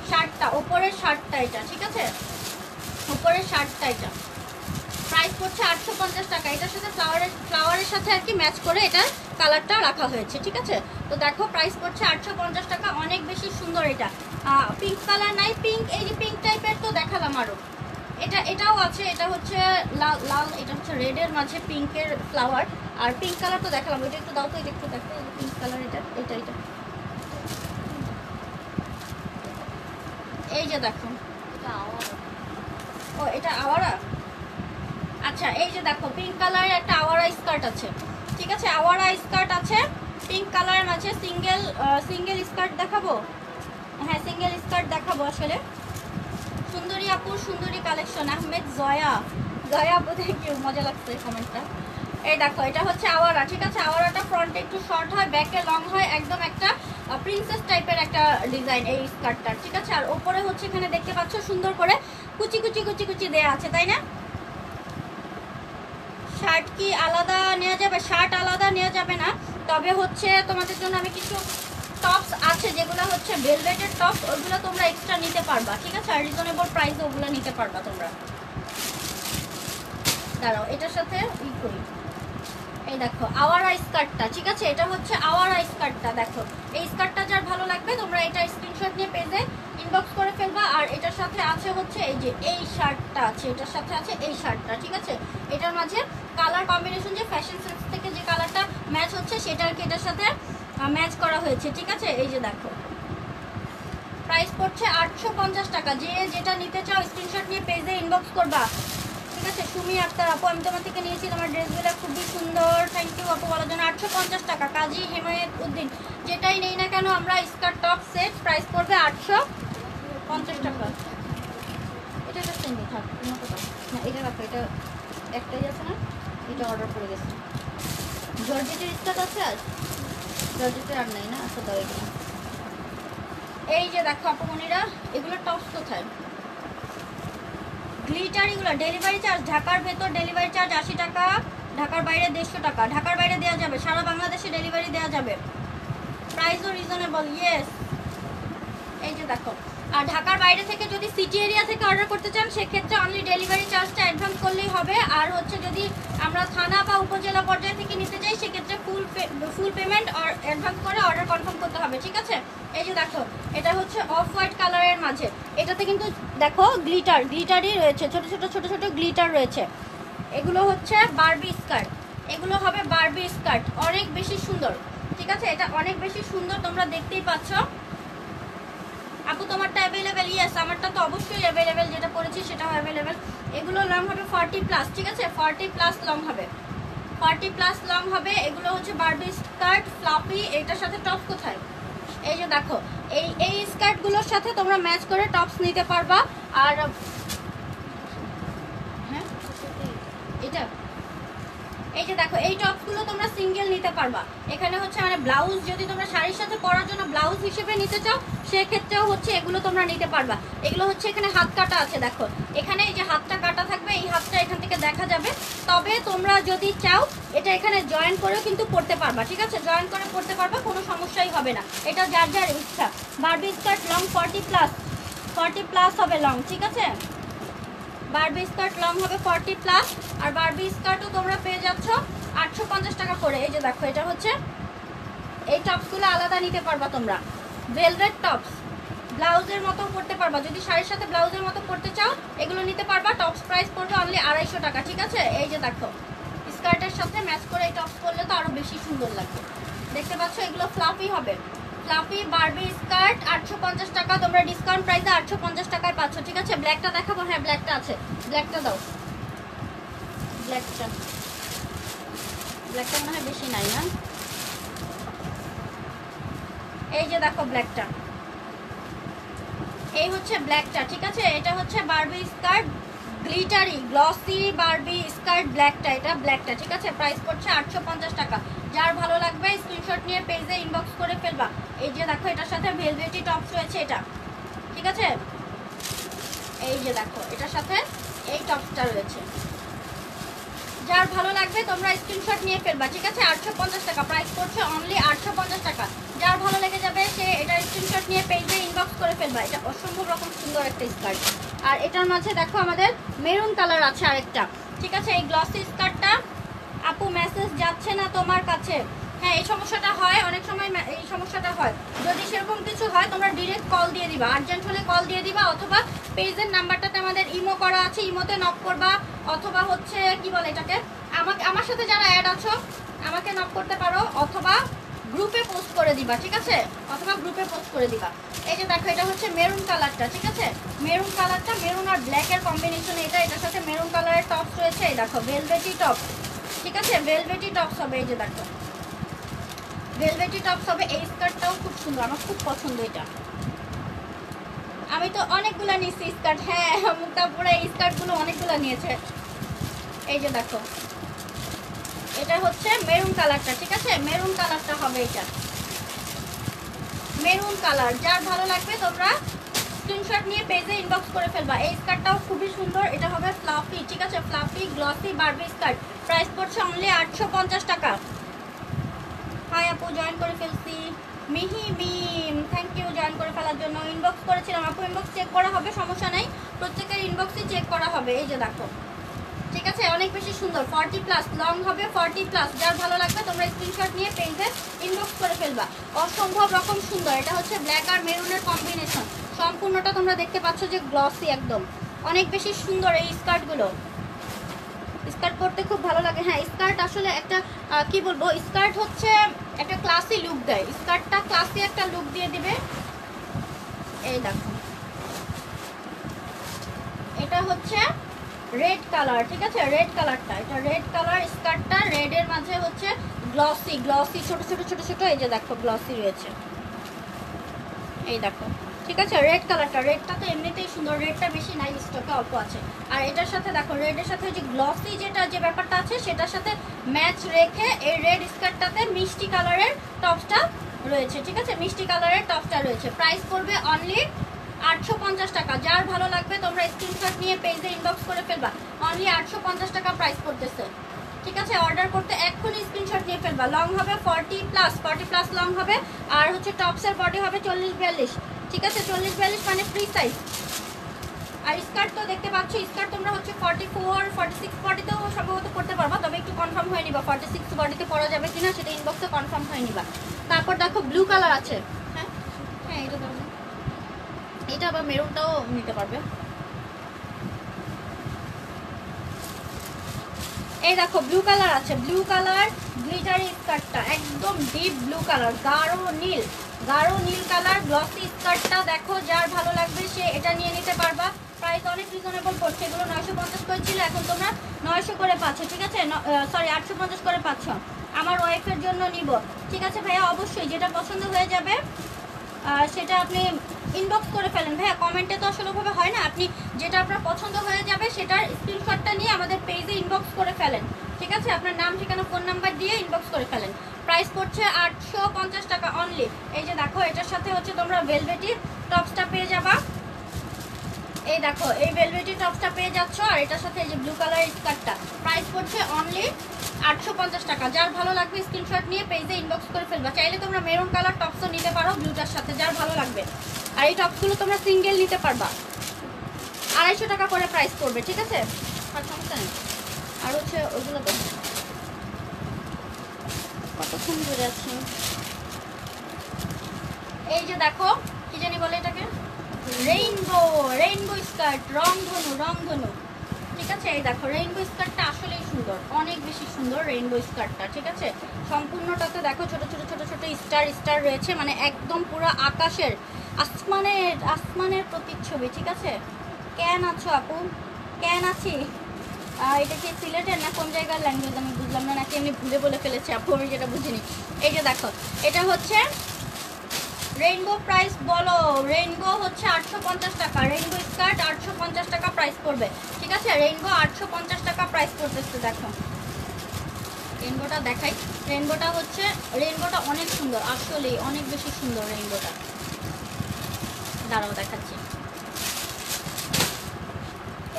শার্টটা, উপরের শার্টটা এটা, ঠিক আছে, উপরের শার্টটা এটা, প্রাইস পড়ছে 850 টাকা। এটার সাথে ফ্লাওয়ারের সাথে আর কি ম্যাচ করে এটা কালারটা রাখা হয়েছে, ঠিক আছে। তো দেখো প্রাইস পড়ছে 850 টাকা, অনেক বেশি সুন্দর। এটা পিঙ্ক কালার নাই, পিঙ্ক, এই যে পিঙ্ক টাইপের তো দেখালাম আরও, এটাও আছে, এটা হচ্ছে লাল লাল, এটা হচ্ছে রেডের মাঝে পিঙ্কের ফ্লাওয়ার, আর পিঙ্ক কালার তো দেখালাম। এটা একটু দাও তো, এটা একটু দেখো, পিঙ্ক কালার, এটা এটা এটা এই যে দেখো, ও এটা আওয়ারা, আচ্ছা। এই যে দেখো পিঙ্ক কালারের একটা আওয়ারা স্কার্ট আছে, ঠিক আছে, আওয়ারা স্কার্ট আছে পিঙ্ক কালারের মাঝে। সিঙ্গেল স্কার্ট দেখাবো, হ্যাঁ সিঙ্গেল স্কার্ট দেখাবো। আসলে সুন্দরী আপুর সুন্দরী কালেকশন, আহমেদ জয়া, জয়া আপু থ্যাংক ইউ, মজা লাগছে কমেন্টটা। এই দেখো এটা হচ্ছে আওয়ারা, ঠিক আছে, আওয়ারাটা ফ্রন্টে একটু শর্ট হয়, ব্যাকে লং হয়, একদম একটা প্রিন্সেস টাইপের একটা ডিজাইন এই স্কার্টটার, ঠিক আছে। আর ওপরে হচ্ছে এখানে দেখতে পাচ্ছ সুন্দর করে কুচি কুচি কুচি কুচি দেয়া আছে, তাই না। শার্ট কি আলাদা নেওয়া যাবে? শার্ট আলাদা নেওয়া যাবে না, তবে হচ্ছে তোমাদের জন্য আমি কিছু টপস আছে যেগুলো হচ্ছে ভেলভেটের টপস, ওইগুলো তোমরা এক্সট্রা নিতে পারবা, ঠিক আছে, আর রিজনেবল প্রাইসে ওগুলো নিতে পারবা তোমরা। দাঁড়াও এটার সাথে ই করি, এই দেখো আওয়ারা স্কার্টটা, ঠিক আছে, এটা হচ্ছে আওয়ারা স্কার্টটা। দেখো এই স্কার্টটা যার ভালো লাগবে তোমরা এটা স্ক্রিনশট নিয়ে পেজে ইনবক্স করে ফেলবা। আর এটার সাথে আছে হচ্ছে এই যে এই শার্টটা আছে, এটার সাথে আছে এই শার্টটা, ঠিক আছে। এটার মাঝে কালার কম্বিনেশন যে ফ্যাশন সেন্স থেকে যে কালারটা ম্যাচ হচ্ছে সেটা আর কি এটার সাথে ম্যাচ করা হয়েছে, ঠিক আছে। এই যে দেখো প্রাইস পড়ছে 850 টাকা। যে যেটা নিতে চাও স্ক্রিনশট নিয়ে পেজে ইনবক্স করবা, ঠিক আছে। সুমি আক্তার আপু, আমি তোমার থেকে নিয়েছিলাম, আমার ড্রেসগুলো খুবই সুন্দর, থ্যাংক ইউ আপু বলার জন্য। 850 টাকা। কাজী হেমায়েত উদ্দিন, যেটাই নেই না কেন আমরা স্কার্ট টপ সেট প্রাইস পড়বে 850 টাকা। এটা একটা সেন্ডি থাক না, এটা রাখো, এটা একটাই আছে না, এটা অর্ডার করে গেছে। জর্জেটের স্কার্ট আছে, আর জর্জেটের আর নাই না, আচ্ছা দাও এগুলো। এই যে দেখো আপুমনিরা, এগুলো টপস কোথায়? গ্লিটার, এগুলো ডেলিভারি চার্জ ঢাকার ভেতর ডেলিভারি চার্জ 80 টাকা, ঢাকার বাইরে 150 টাকা। ঢাকার বাইরে দেওয়া যাবে, সারা বাংলাদেশে ডেলিভারি দেওয়া যাবে, প্রাইসও রিজনেবল, ইয়েস। এই যে দেখো, আর ঢাকার বাইরে থেকে যদি সিটি এরিয়া থেকে অর্ডার করতে চান সেক্ষেত্রে অনলি ডেলিভারি চার্জটা অ্যাডভান্স করলেই হবে। আর হচ্ছে যদি আমরা থানা বা উপজেলা পর্যায় থেকে নিতে চাই সেক্ষেত্রে ফুল পেমেন্ট অ্যাডভান্স করে অর্ডার কনফার্ম করতে হবে, ঠিক আছে। এই যে দেখো এটা হচ্ছে অফ হোয়াইট কালারের মাঝে, এটাতে কিন্তু দেখো গ্লিটারই রয়েছে, ছোট ছোট ছোট ছোট গ্লিটার রয়েছে। এগুলো হচ্ছে বারবি স্কার্ট, এগুলো হবে বারবি স্কার্ট, অনেক বেশি সুন্দর, ঠিক আছে, এটা অনেক বেশি সুন্দর, তোমরা দেখতেই পাচ্ছ। আপু আপু তোমারটা অ্যাভেলেবেল? ইয়েস, আমারটা তো অবশ্যই অ্যাভেলেবেল, যেটা পরেছি সেটাও অ্যাভেলেবেল। এগুলো লং হবে 40 প্লাস, ঠিক আছে, 40 প্লাস লং হবে, 40 প্লাস লং হবে। এগুলো হচ্ছে বারবি স্কার্ট ফ্লাফি। এটার সাথে টপ কোথায়? এই যে দেখো, এই স্কার্টগুলোর সাথে তোমরা ম্যাচ করে টপস নিতে পারবা। আর হ্যাঁ এটা, এই যে দেখো, এই টপসগুলো তোমরা সিঙ্গেল নিতে পারবা। এখানে হচ্ছে মানে ব্লাউজ, যদি তোমরা শাড়ির সাথে পরার জন্য ব্লাউজ হিসেবে নিতে চাও সেক্ষেত্রেও হচ্ছে এগুলো তোমরা নিতে পারবা। এগুলো হচ্ছে এখানে হাত কাটা আছে, দেখো এখানে এই যে হাতটা কাটা থাকবে, এই হাতটা এখান থেকে দেখা যাবে। তবে তোমরা যদি চাও এটা এখানে জয়েন করেও কিন্তু পরতে পারবা, ঠিক আছে, জয়েন করে পরতে পারবা, কোনো সমস্যাই হবে না। এটা যার যার ইচ্ছা। Barbie skirt long 40 plus, 40 plus হবে লং, ঠিক আছে। বারবি স্কার্ট লং হবে 40 প্লাস। আর বারবি স্কার্টও তোমরা পেয়ে যাচ্ছ 850 টাকা করে। এই যে দেখো, এটা হচ্ছে, এই টপসগুলো আলাদা নিতে পারবা তোমরা, ভেলভেট টপস, ব্লাউজের মতো পরতে পারবা। যদি শাড়ির সাথে ব্লাউজের মতো পরতে চাও এগুলো নিতে পারবা। টপস প্রাইস পড়বে অনলি 250 টাকা, ঠিক আছে। এই যে দেখো, স্কার্টের সাথে ম্যাচ করে এই টপস পরলে তো আরো বেশি সুন্দর লাগবে। দেখতে পাচ্ছ, এগুলো ফ্লাফি হবে, ফ্লাফি বারবি স্কার্ট 850 টাকা। তোমরা ডিসকাউন্ট প্রাইসে 850 টাকায় পাচ্ছ, ঠিক আছে। ব্ল্যাকটা দেখাবো? হ্যাঁ, ব্ল্যাকটা আছে, ব্ল্যাকটা দাও। ব্ল্যাকটা, ব্ল্যাকটা মনে হয় বেশি নাই না। এই যে দেখো ব্ল্যাকটা, এই হচ্ছে ব্ল্যাকটা, ঠিক আছে। এটা হচ্ছে Barbie skirt glittery glossy Barbie skirt ব্ল্যাকটা, এটা ব্ল্যাকটা, ঠিক আছে। প্রাইস পড়ছে 850 টাকা। যার ভালো লাগবে স্ক্রিনশট নিয়ে পেজে ইনবক্স করে ফেলবা। এই যে দেখো, এটার সাথে ভেলভেটি টপস রয়েছে, এটা, ঠিক আছে। এই যে দেখো, এটার সাথে এই টপসটা রয়েছে। যার ভালো লাগবে তোমরা স্ক্রিনশট নিয়ে ফেলবা, ঠিক আছে। 850 টাকা প্রাইস পড়ছে, অনলি 850 টাকা। যার ভালো লেগে যাবে সে এটা স্ক্রিনশট নিয়ে পেজে ইনবক্স করে ফেলবা। এটা অসম্ভব রকম সুন্দর একটা স্কার্ট। আর এটার মাঝে দেখো আমাদের মেরুন কালার আছে আরেকটা, ঠিক আছে। এই গ্লসি স্কার্টটা, আপু মেসেজ যাচ্ছে না তোমার কাছে? হ্যাঁ, এই সমস্যাটা হয় অনেক সময়, এই সমস্যাটা হয়। যদি সেরকম কিছু হয় তোমরা ডিরেক্ট কল দিয়ে দিবা, আর্জেন্ট হলে কল দিয়ে দিবা, অথবা পেজের নাম্বারটাতে আমাদের ইমো করা আছে, ইমোতে নক করবা, অথবা হচ্ছে কি বলে এটাকে, আমার সাথে যারা অ্যাড আছো আমাকে নক করতে পারো, অথবা গ্রুপে পোস্ট করে দিবা, ঠিক আছে, অথবা গ্রুপে পোস্ট করে দিবা। এই যে দেখো, এটা হচ্ছে মেরুন কালারটা, ঠিক আছে। মেরুন কালারটা, মেরুন আর ব্ল্যাকের কম্বিনেশন এটা। এটার সাথে মেরুন কালারের টপস রয়েছে, এই দেখো ভেলভেটি টপ, ঠিক আছে, ভেলভেটি টপস হবে। এই যে দেখো, ভেলভেটি টপস হবে। এই স্কার্টটাও খুব সুন্দর, আমার খুব পছন্দ এটা। আমি তো অনেকগুলো নিয়েছি স্কার্ট। হ্যাঁ, মুক্তাপুরে এই স্কার্টগুলো অনেকগুলো নিয়েছে। এই যে দেখো, এটা হচ্ছে মেরুন কালারটা, ঠিক আছে, মেরুন কালারটা হবে এটা, মেরুন কালার। যার ভালো লাগবে তোমরা স্ক্রিনশট নিয়ে পেজে ইনবক্স করে ফেলবা। এই স্কার্টটাও খুবই সুন্দর, এটা হবে ফ্লাফি, ঠিক আছে, fluffy glossy Barbie skirt. Price পড়ছে অনলি 850 টাকা। হাই আপু, জয়েন করে ফেলছি। মিহি মিম, থ্যাংক ইউ জয়েন করে ফেলার জন্য। ইনবক্স করেছিলাম আপু, ইনবক্স চেক করা হবে, সমস্যা নেই, প্রত্যেকের ইনবক্সই চেক করা হবে। এই যে দেখো, ঠিক আছে, অনেক বেশি সুন্দর, 40 প্লাস লং হবে, 40 প্লাস। যার ভালো লাগবে তোমরা স্ক্রিনশট নিয়ে পেজে ইনবক্স করে ফেলবা। অসম্ভব রকম সুন্দর। এটা হচ্ছে ব্ল্যাক আর মেরুনের কম্বিনেশন, সম্পূর্ণটা তোমরা দেখতে পাচ্ছ যে গ্লসি একদম, অনেক বেশি সুন্দর এই স্কার্টগুলো। স্কার্ট পরতে খুব ভালো লাগে। হ্যাঁ, স্কার্ট আসলে একটা কি বলবো, স্কার্ট হচ্ছে একটা ক্লাসি লুক দেয়, স্কার্টটা ক্লাসি একটা লুক দিয়ে দিবে। এই দেখো, এটা হচ্ছে রেড কালার, ঠিক আছে, রেড কালারটা, এটা রেড কালার স্কার্টটা, রেডের মাঝে হচ্ছে গ্লসি, গ্লসি ছোট ছোট ছোট ছোট, এই যে দেখো গ্লসি রয়েছে, এই দেখো, ঠিক আছে। রেড কালারটা, রেডটা তো এমনিতেই সুন্দর, রেডটা বেশি নাই, স্টকে অল্প আছে। আর এটার সাথে দেখো, রেডের সাথে যে গ্লসি যেটা যে ব্যাপারটা আছে সেটার সাথে ম্যাচ রেখে এই রেড স্কার্টটাতে মিষ্টি কালারের টপসটা রয়েছে, ঠিক আছে, মিষ্টি কালারের টপসটা রয়েছে। প্রাইস পড়বে অনলি 850 টাকা। যার ভালো লাগবে তোমরা স্ক্রিনশট নিয়ে পেজে ইনবক্স করে ফেলবা। অনলি 850 টাকা প্রাইস পড়তেছে, ঠিক আছে। অর্ডার করতে এক্ষুনি স্ক্রিনশট নিয়ে ফেলবা। লং হবে 40 প্লাস, 40 প্লাস লং হবে। আর হচ্ছে টপসের বডি হবে 40-42, ঠিক আছে, 40-42 মানে ফ্রি সাইজ। আর স্কার্ট তো দেখতে পাচ্ছ, স্কার্ট তোমরা হচ্ছে 44, 46 বডিতেও সম্ভবত করতে পারবা, তবে একটু কনফার্ম হয়ে নিবা 46 বডিতে পরা যাবে কিনা সেটা ইনবক্সে কনফার্ম হয়ে নিবা। তারপর দেখো ব্লু কালার আছে। হ্যাঁ হ্যাঁ, এটা দাও, এটা আবার মেরুনটাও নিতে পারবে। এই দেখো ব্লু কালার আছে, ব্লু কালার গ্লিটারি স্কার্টটা একদম ডিপ ব্লু কালার, গাঢ় নীল কালার গ্লসি স্কার্টটা দেখো, যার ভালো লাগবে সে এটা নিয়ে নিতে পারবা। প্রাইস অনেক রিজনেবল পড়ছে, এগুলো 950 করে ছিল, এখন তোমরা 900 করে পাচ্ছ, ঠিক আছে, সরি 850 করে পাচ্ছ। আমার ওয়াইফের জন্য নিব, ঠিক আছে ভাইয়া, অবশ্যই যেটা পছন্দ হয়ে যাবে সেটা আপনি ইনবক্স করে ফেলেন ভাইয়া, কমেন্টে তো আসলে ওভাবে হয় না, আপনি যেটা আপনার পছন্দ হয়ে যাবে সেটার স্ক্রিনশটটা নিয়ে আমাদের পেজে ইনবক্স করে ফেলেন, ঠিক আছে, আপনার নাম ঠিকানা ফোন নাম্বার দিয়ে ইনবক্স করে ফেলেন। প্রাইস পড়ছে 850 টাকা অনলি। এই যে দেখো এটার সাথে হচ্ছে তোমরা ভেলভেটি টপসটা পেয়ে যাবা, এই দেখো এই ভেলভেটি টপসটা পেয়ে যাচ্ছ, আর এটার সাথে এই যে ব্লু কালার স্কার্টটা, প্রাইস পড়ছে অনলি 850 টাকা। যার ভালো লাগবে স্ক্রিনশট নিয়ে পেজে ইনবক্স করে ফেলবা। চাইলে তোমরা মেরুন কালার টপসও নিতে পারো ব্লুটার সাথে, যার ভালো লাগবে। আর এই টপসগুলো তোমরা সিঙ্গেল নিতে পারবা, 250 টাকা করে প্রাইস পড়বে, ঠিক আছে, আর সমস্যা নেই। আর হচ্ছে ওইগুলো তো কতক্ষণ ধরে আছি। এই যে দেখো কি জানি বলে এটাকে, রেইনবো স্কার্ট, রংধনু, ঠিক আছে। এই দেখো রেইনবো স্কার্টটা আসলেই সুন্দর, অনেক বেশি সুন্দর রেইনবো স্কার্টটা, ঠিক আছে। সম্পূর্ণটাতে দেখো ছোট ছোট স্টার রয়েছে, মানে একদম পুরো আকাশের আসমানের প্রতিচ্ছবি, ঠিক আছে। কেন আছো আপু? কেন আছি? এটা কি সিলেটের না কোন জায়গার ল্যাঙ্গুয়েজ আমি বুঝলাম না, নাকি এমনি ভুলে বলে ফেলেছি আপু, আমি যেটা বুঝিনি। এই যে দেখো এটা হচ্ছে রেইনবো, প্রাইস বলো। রেইনবো হচ্ছে 850 টাকা, রেইনবো স্কার্ট 850 টাকা প্রাইস পড়বে, ঠিক আছে। রেইনবো 850 টাকা প্রাইস পড়তেছে। দেখো রেইনবোটা দেখাই, রেইনবোটা অনেক সুন্দর, আসলেই অনেক বেশি সুন্দর রেইনবোটা। দাঁড়াও দেখাচ্ছি,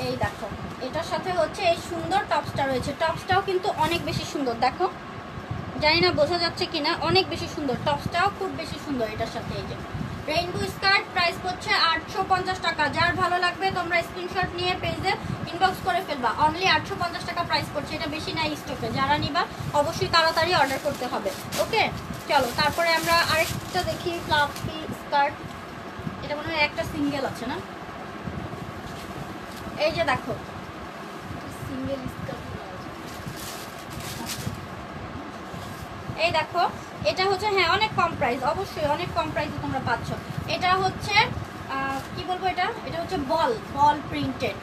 এই দেখো এটার সাথে হচ্ছে এই সুন্দর টপসটা রয়েছে, টপসটাও কিন্তু অনেক বেশি সুন্দর, দেখো জানি না বোঝা যাচ্ছে কিনা, অনেক বেশি সুন্দর, টপসটাও খুব বেশি সুন্দর এটার সাথে। এই যে রেইনবো স্কার্ট প্রাইস পড়ছে 850 টাকা। যার ভালো লাগবে তোমরা স্ক্রিনশট নিয়ে পেজে ইনবক্স করে ফেলবা, অনলি 850 টাকা প্রাইস পড়ছে, এটা বেশি নাই স্টকে, যারা নিবা অবশ্যই তাড়াতাড়ি অর্ডার করতে হবে, ওকে। চলো তারপরে আমরা আরেকটা দেখি, ফ্লাফি স্কার্ট, এটা মনে হয় একটা সিঙ্গেল আছে না, এই যে দেখো সিঙ্গেল স্কার্ট, এই দেখো এটা হচ্ছে, হ্যাঁ অনেক কম প্রাইস, অবশ্যই অনেক কম প্রাইসে তোমরা পাচ্ছ। এটা হচ্ছে কি বলবো, এটা হচ্ছে বল প্রিন্টেড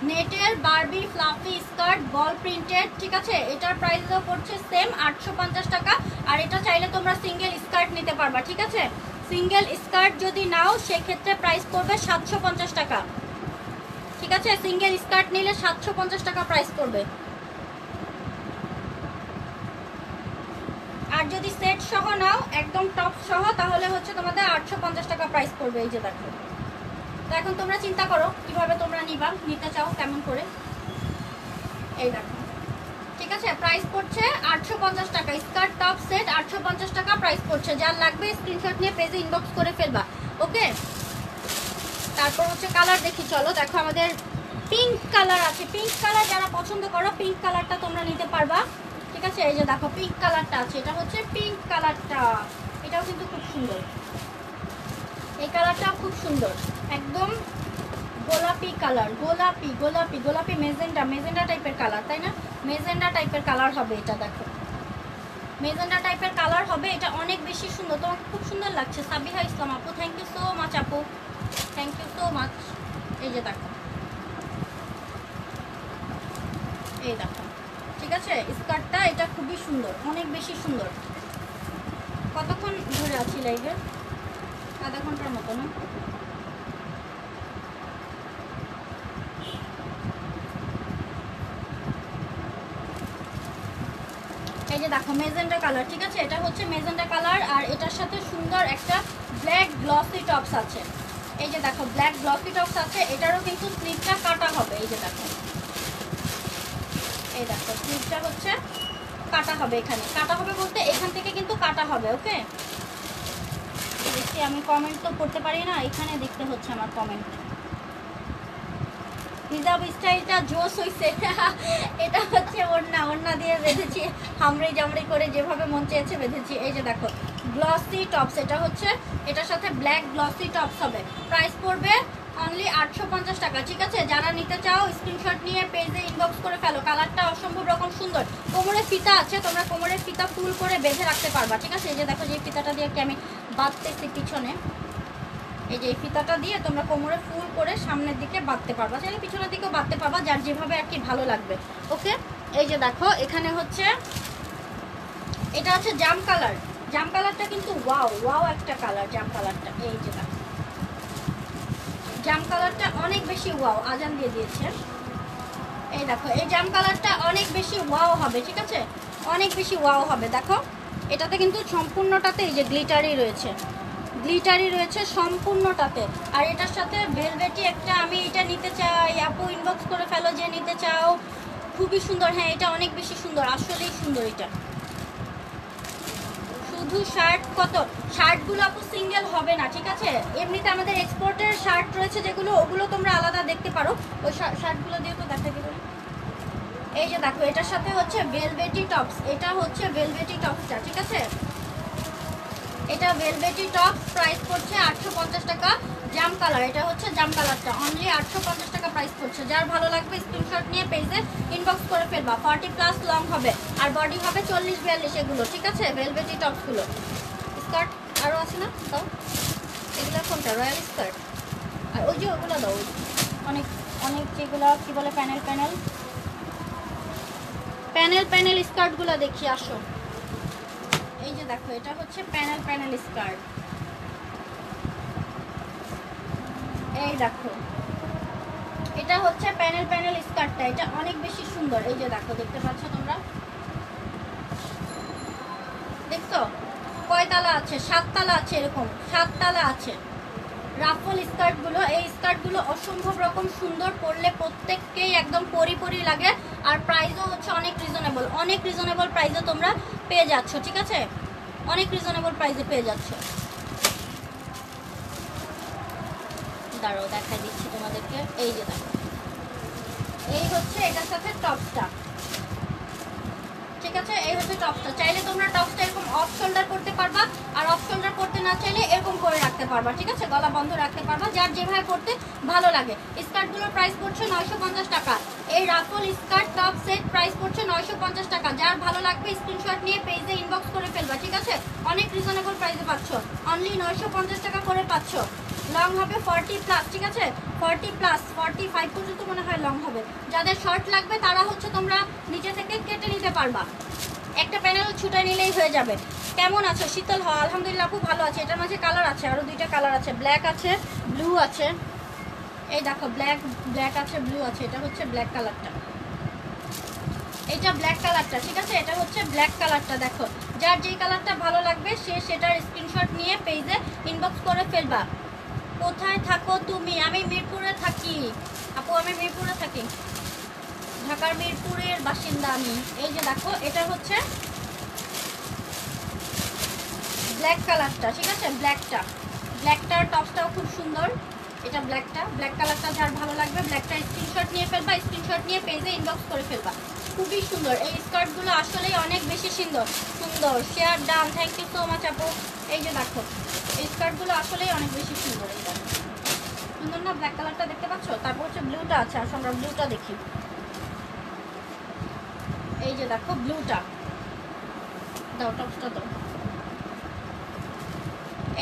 নেটের বারবি ফ্লাফি স্কার্ট, বল প্রিন্টেড, ঠিক আছে। এটার প্রাইসও পড়ছে সেম 850 টাকা। আর এটা চাইলে তোমরা সিঙ্গেল স্কার্ট নিতে পারবা, ঠিক আছে। সিঙ্গেল স্কার্ট যদি নাও সেক্ষেত্রে প্রাইস পড়বে 750 টাকা, ঠিক আছে। সিঙ্গেল স্কার্ট নিলে 750 টাকা প্রাইস পড়বে। আর যদি সেট সহ নাও একদম টপ সহ, তাহলে হচ্ছে তোমাদের 850 টাকা প্রাইস পড়বে। এই যে দেখো, তো এখন তোমরা চিন্তা করো কিভাবে তোমরা নিতে চাও কেমন করে, এই দেখো, ঠিক আছে। প্রাইস পড়ছে 850 টাকা, স্কার্ট টপ সেট 850 টাকা প্রাইস পড়ছে। যার লাগবে স্ক্রিনশট নিয়ে পেজে ইনবক্স করে ফেলবা, ওকে। তারপর হচ্ছে কালার দেখি, চলো দেখো আমাদের পিঙ্ক কালার আছে, পিঙ্ক কালার যারা পছন্দ করো পিঙ্ক কালারটা তোমরা নিতে পারবা, ঠিক আছে। এই যে দেখো পিঙ্ক কালারটা আছে, এটা হচ্ছে পিঙ্ক কালারটা, এটাও কিন্তু খুব সুন্দর, এই কালারটা খুব সুন্দর, একদম গোলাপি কালার, গোলাপি মেজেন্ডা টাইপের কালার, তাই না, মেজেন্ডা টাইপের কালার হবে এটা। দেখো মেজেন্ডা টাইপের কালার হবে এটা, অনেক বেশি সুন্দর, তোমাকে খুব সুন্দর লাগছে। সাবিহা ইসলাম আপু, থ্যাংক ইউ সো মাচ আপু, থ্যাংক ইউ সো মাচ। এই যে দেখো, এই দেখো, ঠিক আছে। স্কার্টটা এটা খুবই সুন্দর, অনেক বেশি সুন্দর। কতক্ষণ ধরে আছি লাইভে? আধা ঘন্টার মতো না। এই যে দেখো মেজেন্ডা কালার, ঠিক আছে। এটা হচ্ছে মেজেন্ডা কালার, আর এটার সাথে সুন্দর একটা ব্ল্যাক গ্লসি টপস আছে। এই যে দেখো ব্ল্যাক গ্লসি টপস আছে, এটারও কিন্তু স্লিভটা কাটা হবে। এই যে দেখো, এই দেখো স্লিভটা হচ্ছে কাটা হবে, এখানে কাটা হবে বলতে এখান থেকে কিন্তু কাটা হবে, ওকে। দেখছি আমি কমেন্ট তো করতে পারি না, এখানে দেখতে হচ্ছে আমার কমেন্ট। হিজাব স্টাইলটা জোস হইছে, এটা হচ্ছে ওড়না দিয়ে বেঁধেছি, জামড়ি করে যেভাবে মন চেয়েছে বেঁধেছি। এই যে দেখো গ্লসি টপস, এটা হচ্ছে এটার সাথে ব্ল্যাক গ্লসি টপস হবে, প্রাইস পড়বে অনলি 850 টাকা, ঠিক আছে। যারা নিতে চাও স্ক্রিনশট নিয়ে পেজে ইনবক্স করে ফেলো। কালারটা অসম্ভব রকম সুন্দর। কোমরে ফিতা আছে, তোমরা কোমরের ফিতা ফুল করে বেঁধে রাখতে পারবা, ঠিক আছে। এই যে দেখো, যে ফিতাটা দিয়ে আমি বাঁধতেছি পিছনে, এই যে এই ফিতাটা দিয়ে তোমরা কোমরে ফুল করে সামনের দিকে বাঁধতে পারবা, চাইলে পিছনের দিকেও বাঁধতে পারবা, যার যেভাবে আর কি ভালো লাগবে। ওকে, এই যে দেখো এখানে হচ্ছে এটা আছে জাম কালার। জাম কালারটা কিন্তু ওয়াও ওয়াও একটা কালার। জাম কালারটা এই যে দেখো, জাম কালারটা অনেক বেশি ওয়াও। আজান দিয়ে দিয়েছে। এই দেখো, এই জাম কালারটা অনেক বেশি ওয়াও হবে, ঠিক আছে, অনেক বেশি ওয়াও হবে। দেখো এটাতে কিন্তু সম্পূর্ণটাতে এই যে গ্লিটারি রয়েছে, গ্লিটারি রয়েছে সম্পূর্ণটাতে। আর এটার সাথে ভেলভেটি একটা, আমি এটা নিতে চাই, আপু ইনবক্স করে ফেলো যে নিতে চাও। খুবই সুন্দর। হ্যাঁ, এটা অনেক বেশি সুন্দর, আসলেই সুন্দর। এটা শুধু শার্ট, কত শার্টগুলো আপু সিঙ্গেল হবে না, ঠিক আছে। এমনিতে আমাদের এক্সপোর্টের শার্ট রয়েছে যেগুলো, ওগুলো তোমরা আলাদা দেখতে পারো। ওই শার্টগুলো দিয়ে তো দেখা দিবে। এই যে দেখো, এটার সাথে হচ্ছে ভেলভেটি টপস। এটা হচ্ছে ভেলভেটি টপসটা, ঠিক আছে। এটা ভেলভেটি টপস, প্রাইস পড়ছে 850 টাকা। জাম কালার, এটা হচ্ছে জাম কালারটা, অনলি 850 টাকা প্রাইস পড়ছে। যার ভালো লাগবে স্ক্রিনশট নিয়ে পেজে ইনবক্স করে ফেলবা। 40+ লং হবে আর বডি হবে 40-42 এগুলো, ঠিক আছে। ভেলভেটি টপসগুলো। স্কার্ট আরও আছে না, দাও। এগুলো কোনটা? Royal skirt. আর ওই যে ওগুলো দাও, অনেক অনেক যেগুলো কি বলে প্যানেল প্যানেল প্যানেল প্যানেল স্কার্টগুলো দেখি, আসো। এই যে দেখো, এটা হচ্ছে প্যানেল প্যানেল স্কার্ট। এই দেখো, এটা হচ্ছে প্যানেল প্যানেল স্কার্টটা। এটা অনেক বেশি সুন্দর। এই যে দেখো, দেখতে পাচ্ছ তোমরা, দেখছো কয় তালা আছে? 7 তালা আছে, এরকম 7 তালা আছে রাফল স্কার্টগুলো। এই স্কার্টগুলো অসম্ভব রকম সুন্দর, পরলে প্রত্যেককেই একদম পরি পরি লাগে। আর প্রাইসও হচ্ছে অনেক রিজনেবল, অনেক রিজনেবল প্রাইসে তোমরা পেয়ে যাচ্ছ, ঠিক আছে, অনেক রিজনেবল প্রাইসে পেয়ে যাচ্ছ। দাঁড়াও দেখাই দিচ্ছি তোমাদেরকে। এই যে দেখো, এই হচ্ছে এটার সাথে টপসটা, ঠিক আছে। এই হচ্ছে টপসটা। চাইলে তোমরা টপসটা এরকম অফ শোল্ডার করতে পারবা, আর অফ শোল্ডার করতে না চাইলে এরকম করে রাখতে পারবা, ঠিক আছে, গলা বন্ধ রাখতে পারবা, যার যেভাবে পড়তে ভালো লাগে। স্কার্টগুলোর প্রাইস পড়ছে 950 টাকা। এই raffle skirt top set price পড়ছে 950 টাকা। যার ভালো লাগবে স্ক্রিনশট নিয়ে পেজে ইনবক্স করে ফেলবা, ঠিক আছে। অনেক রিজনেবল প্রাইসে পাচ্ছ, অনলি 950 টাকা করে পাচ্ছ। লং হবে 40+, ঠিক আছে, 40+, 45 পর্যন্ত মনে হয় লং হবে। যাদের শর্ট লাগবে তারা হচ্ছে তোমরা নিচে থেকে কেটে নিতে পারবা, একটা প্যানেল ছুটে নিলেই হয়ে যাবে। কেমন আছো শীতল? হওয়া আলহামদুলিল্লাহ আপু ভালো আছে। এটার মাঝে কালার আছে, আরও 2টা কালার আছে, ব্ল্যাক আছে, ব্লু আছে। এই দেখো, ব্ল্যাক আছে, ব্লু আছে। এটা হচ্ছে ব্ল্যাক কালারটা, এটা ব্ল্যাক কালারটা, ঠিক আছে। এটা হচ্ছে ব্ল্যাক কালারটা। দেখো, যার যেই কালারটা ভালো লাগবে সে সেটার স্ক্রিনশট নিয়ে পেজে ইনবক্স করে ফেলবা। কোথায় থাকো তুমি? আমি মিরপুরে থাকি আপু, আমি মিরপুরে থাকি, ঢাকার মিরপুরের বাসিন্দা আমি। এই যে দেখো, এটা হচ্ছে ব্ল্যাক কালারটা, ঠিক আছে, ব্ল্যাকটার টপসটাও খুব সুন্দর। এটা ব্ল্যাক কালারটা যার ভালো লাগবে ব্ল্যাকটা স্ক্রিনশট নিয়ে ফেলবা, স্ক্রিনশট নিয়ে পেজে ইনবক্স করে ফেলবা। খুবই সুন্দর এই স্কার্টগুলো, আসলেই অনেক বেশি সুন্দর। Share done, thank you so much আপু। এই যে দেখো, এই স্কার্টগুলো আসলেই অনেক বেশি সুন্দর। এই দেখো, সুন্দর না? ব্ল্যাক কালারটা দেখতে পাচ্ছ? তারপর হচ্ছে ব্লুটা আছে, আসলে আমরা ব্লুটা দেখি। এই যে দেখো, ব্লুটা দাও, টপসটা দাও।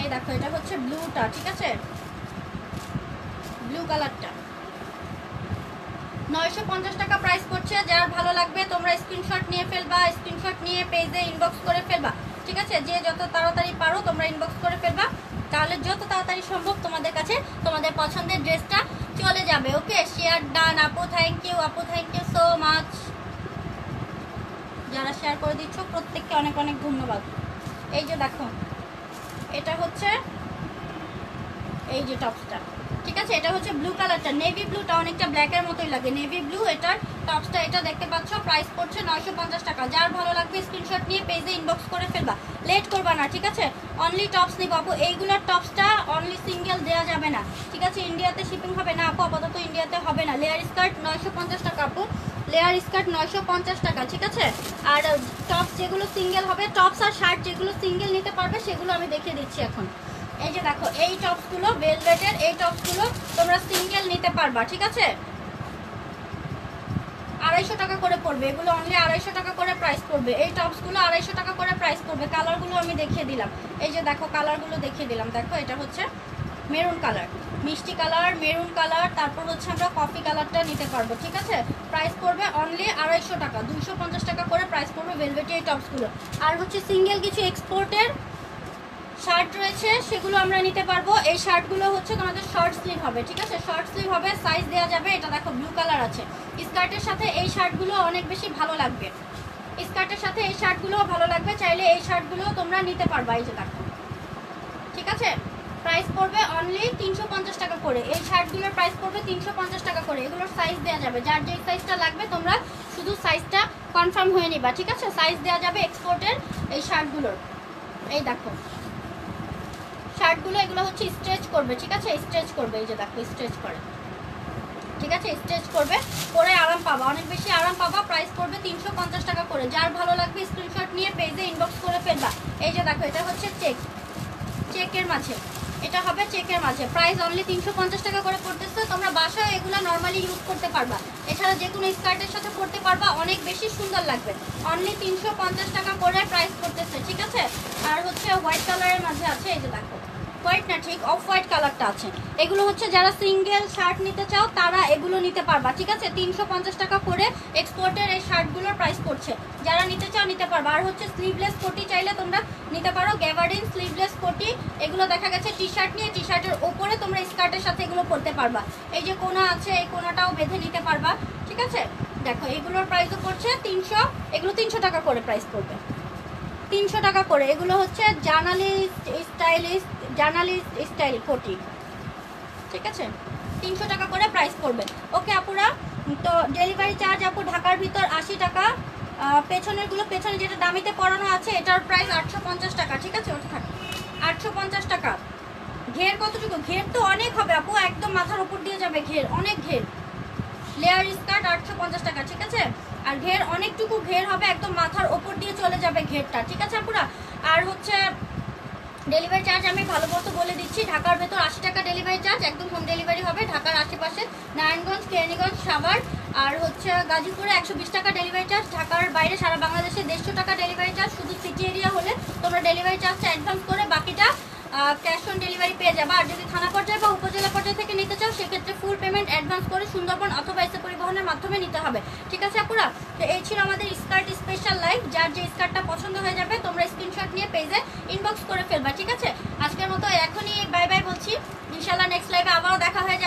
এই দেখো, এটা হচ্ছে ব্লুটা, ঠিক আছে, ব্লু কালারটা। 950 টাকা প্রাইস পড়ছে। যার ভালো লাগবে তোমরা স্ক্রিনশট নিয়ে ফেলবা, স্ক্রিনশট নিয়ে পেজে ইনবক্স করে ফেলবা, ঠিক আছে। যে যত তাড়াতাড়ি পারো তোমরা ইনবক্স করে ফেলবা, তাহলে যত তাড়াতাড়ি সম্ভব তোমাদের কাছে তোমাদের পছন্দের ড্রেসটা চলে যাবে। ওকে, শেয়ার ডান আপু, থ্যাংক ইউ আপু, থ্যাংক ইউ সো মাচ। যারা শেয়ার করে দিচ্ছ প্রত্যেককে অনেক অনেক ধন্যবাদ। এই যে দেখো, এটা হচ্ছে এই যে টপসটা, ঠিক আছে। এটা হচ্ছে ব্লু কালারটা, নেভি ব্লুটা অনেকটা ব্ল্যাকের মতোই লাগে, নেভি ব্লু। এটার টপসটা এটা দেখতে পাচ্ছ, প্রাইস পড়ছে 950 টাকা। যার ভালো লাগবে স্ক্রিনশট নিয়ে পেজে ইনবক্স করে ফেলবা, লেট করবা না, ঠিক আছে। অনলি টপস নিব আপু। এইগুলোর টপসটা অনলি সিঙ্গেল দেওয়া যাবে না, ঠিক আছে। ইন্ডিয়াতে শিপিং হবে না আপু, আপাতত ইন্ডিয়াতে হবে না। লেয়ার স্কার্ট 950 টাকা আপু, লেয়ার স্কার্ট 950 টাকা, ঠিক আছে। আর টপস যেগুলো সিঙ্গেল হবে, টপস আর শার্ট যেগুলো সিঙ্গেল নিতে পারবে সেগুলো আমি দেখিয়ে দিচ্ছি এখন। এই যে দেখো এই টপসগুলো ভেলভেটের, এই টপসগুলো তোমরা সিঙ্গেল নিতে পারবা, ঠিক আছে? 250 টাকা করে পড়বে এগুলো, অনলি 250 টাকা করে প্রাইস পড়বে। এই টপসগুলো 250 টাকা করে প্রাইস পড়বে। কালারগুলো আমি দেখিয়ে দিলাম, এই যে দেখো কালারগুলো দেখিয়ে দিলাম। দেখো এটা হচ্ছে মেরুন কালার, মিষ্টি কালার, মেরুন কালার, তারপর হচ্ছে আমরা কফি কালারটা নিতে পারবো, ঠিক আছে? প্রাইস পড়বে অনলি 250 টাকা, 250 টাকা করে প্রাইস পড়বে ভেলভেটের এই টপসগুলো। আর হচ্ছে সিঙ্গেল কিছু এক্সপোর্টের শার্ট রয়েছে, সেগুলো আমরা নিতে পারবো। এই শার্টগুলো হচ্ছে তোমাদের শর্ট স্লিভ হবে, ঠিক আছে? শর্ট স্লিভ হবে, সাইজ দেওয়া যাবে। এটা দেখো ব্লু কালার আছে, স্কার্টের সাথে এই শার্টগুলো অনেক বেশি ভালো লাগবে, স্কার্টের সাথে এই শার্টগুলোও ভালো লাগবে। চাইলে এই শার্টগুলো তোমরা নিতে পারবা, এই যে দেখো, ঠিক আছে? প্রাইস পড়বে অনলি 350 টাকা করে। এই শার্টগুলোর প্রাইস পড়বে 350 টাকা করে। এগুলোর সাইজ দেওয়া যাবে, যার যে সাইজটা লাগবে তোমরা শুধু সাইজটা কনফার্ম হয়ে নিবা, ঠিক আছে? সাইজ দেওয়া যাবে এক্সপোর্টের এই শার্টগুলোর। এই দেখো শার্টগুলো, এগুলো হচ্ছে স্ট্রেচ করবে, ঠিক আছে? স্ট্রেচ করবে, এই যে দেখো স্ট্রেচ করে, ঠিক আছে? স্ট্রেচ করবে, পরে আরাম পাবা, অনেক বেশি আরাম পাবা। প্রাইস পড়বে 350 টাকা করে। যার ভালো লাগবে স্ক্রিনশট নিয়ে পেজে ইনবক্স করে ফেলবা। এই যে দেখো এটা হচ্ছে চেকের মাঝে, এটা হবে চেকের মাঝে। প্রাইস অনলি 350 টাকা করে পড়তেছে। তোমরা বাসায় এগুলো নর্মালি ইউজ করতে পারবা, এছাড়া যে কোনো স্কার্টের সাথে পরতে পারবা, অনেক বেশি সুন্দর লাগবে। অনলি 350 টাকা করে প্রাইস পড়তেছে, ঠিক আছে? আর হচ্ছে হোয়াইট কালারের মাঝে আছে, এই যে দেখো হোয়াইট না, ঠিক অফ হোয়াইট কালারটা আছে। এগুলো হচ্ছে যারা সিঙ্গেল শার্ট নিতে চাও তারা এগুলো নিতে পারবা, ঠিক আছে? 350 টাকা করে এক্সপোর্টের এই শার্টগুলোর প্রাইস পড়ছে। যারা নিতে চাও নিতে পারবা। আর হচ্ছে স্লিভলেস কোটি চাইলে তোমরা নিতে পারো, গ্যাবার্ডিন স্লিভলেস কোটি। এগুলো দেখা গেছে টি শার্ট নিয়ে, টি শার্টের ওপরে তোমরা স্কার্টের সাথে এগুলো পরতে পারবা। এই যে কোনা আছে, এই কোনাটাও বেঁধে নিতে পারবা, ঠিক আছে? দেখো এগুলোর প্রাইসও পড়ছে 300, এগুলো 300 টাকা করে প্রাইস পড়বে, 300 টাকা করে। এগুলো হচ্ছে জার্নালিস্ট স্টাইল কোটি, ঠিক আছে? 300 টাকা করে প্রাইস পড়বে। ওকে আপুরা, তো ডেলিভারি চার্জ আপু ঢাকার ভিতর 80 টাকা। পেছনেরগুলো, পেছনে যেটা দামিতে পরানো আছে এটার প্রাইস 850 টাকা, ঠিক আছে? ওটা থাকে 850 টাকা। ঘের কতটুকু? ঘের তো অনেক হবে আপু, একদম মাথার উপর দিয়ে যাবে ঘের, অনেক ঘের। লেয়ার স্কার্ট 850 টাকা, ঠিক আছে? আর ঘের অনেকটুকু ঘের হবে, একদম মাথার ওপর দিয়ে চলে যাবে ঘেরটা, ঠিক আছে আপুরা? আর হচ্ছে ডেলিভারি চার্জ আমি ভালো মতো বলে দিচ্ছি, ঢাকার ভেতর 80 টাকা ডেলিভারি চার্জ, একদম হোম ডেলিভারি হবে। ঢাকার আশেপাশে নারায়ণগঞ্জ, কেরানীগঞ্জ, সাভার আর হচ্ছে গাজীপুরে 120 টাকা ডেলিভারি চার্জ। ঢাকার বাইরে সারা বাংলাদেশে 150 টাকা ডেলিভারি চার্জ। শুধু সিটি এরিয়া হলে তোমরা ডেলিভারি চার্জটা অ্যাডভান্স করে বাকিটা ক্যাশ অন ডেলিভারি পেয়ে যাবে। আর যদি থানা পর্যায়ে বা উপজেলা পর্যায়ে থেকে নিতে চাও সেক্ষেত্রে ফুল পেমেন্ট অ্যাডভান্স করে সুন্দরবন অথবা এসে পরিবহনের মাধ্যমে নিতে হবে, ঠিক আছে আপুরা? তো এই ছিল আমাদের স্কার্ট স্পেশাল লাইভ। যার যে স্কার্টটা পছন্দ হয়ে যাবে তোমরা স্ক্রিনশট নিয়ে পেজে ইনবক্স করে ফেলবা, ঠিক আছে? আজকের মতো এখনই বাই বাই বলছি, ইনশাল্লাহ নেক্সট লাইভে আবারও দেখা হয়ে যাবে।